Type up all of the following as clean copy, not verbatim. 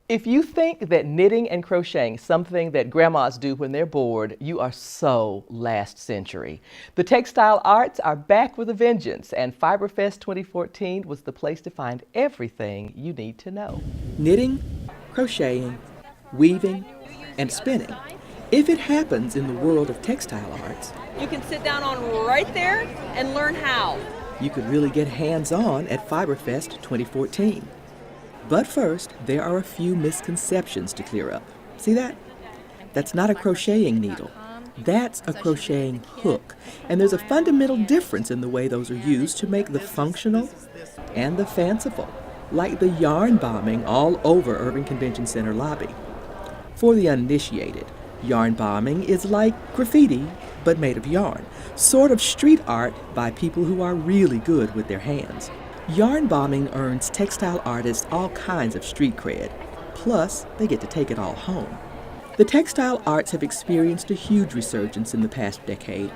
If you think that knitting and crocheting is something that grandmas do when they're bored, you are so last century. The textile arts are back with a vengeance, and FiberFest 2014 was the place to find everything you need to know. Knitting, crocheting, weaving, and spinning. If it happens in the world of textile arts, you can sit down on right there and learn how. You could really get hands-on at FiberFest 2014. But first, there are a few misconceptions to clear up. See that? That's not a crocheting needle. That's a crocheting hook. And there's a fundamental difference in the way those are used to make the functional and the fanciful, like the yarn bombing all over Irving Convention Center lobby. For the uninitiated, yarn bombing is like graffiti, but made of yarn, sort of street art by people who are really good with their hands. Yarn bombing earns textile artists all kinds of street cred, plus they get to take it all home. The textile arts have experienced a huge resurgence in the past decade,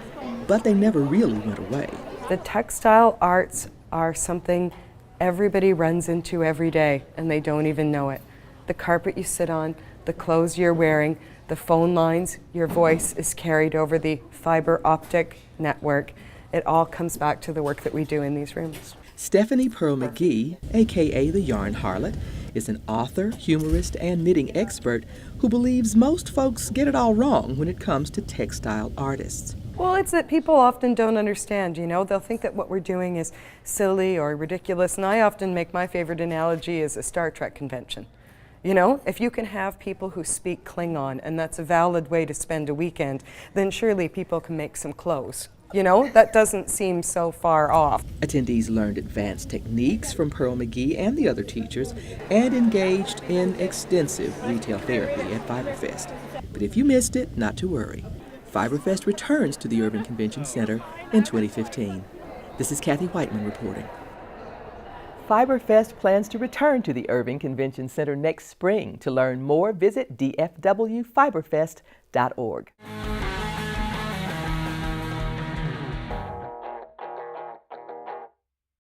but they never really went away. The textile arts are something everybody runs into every day, and they don't even know it. The carpet you sit on, the clothes you're wearing, the phone lines, your voice is carried over the fiber optic network. It all comes back to the work that we do in these rooms. Stephanie Pearl McGee, aka the Yarn Harlot, is an author, humorist, and knitting expert who believes most folks get it all wrong when it comes to textile artists. Well, it's that people often don't understand, you know. They'll think that what we're doing is silly or ridiculous, and I often make my favorite analogy as a Star Trek convention. You know, if you can have people who speak Klingon, and that's a valid way to spend a weekend, then surely people can make some clothes. You know, that doesn't seem so far off. Attendees learned advanced techniques from Pearl McGee and the other teachers and engaged in extensive retail therapy at FiberFest. But if you missed it, not to worry. FiberFest returns to the Irving Convention Center in 2015. This is Kathy Whiteman reporting. FiberFest plans to return to the Irving Convention Center next spring. To learn more, visit dfwfiberfest.org.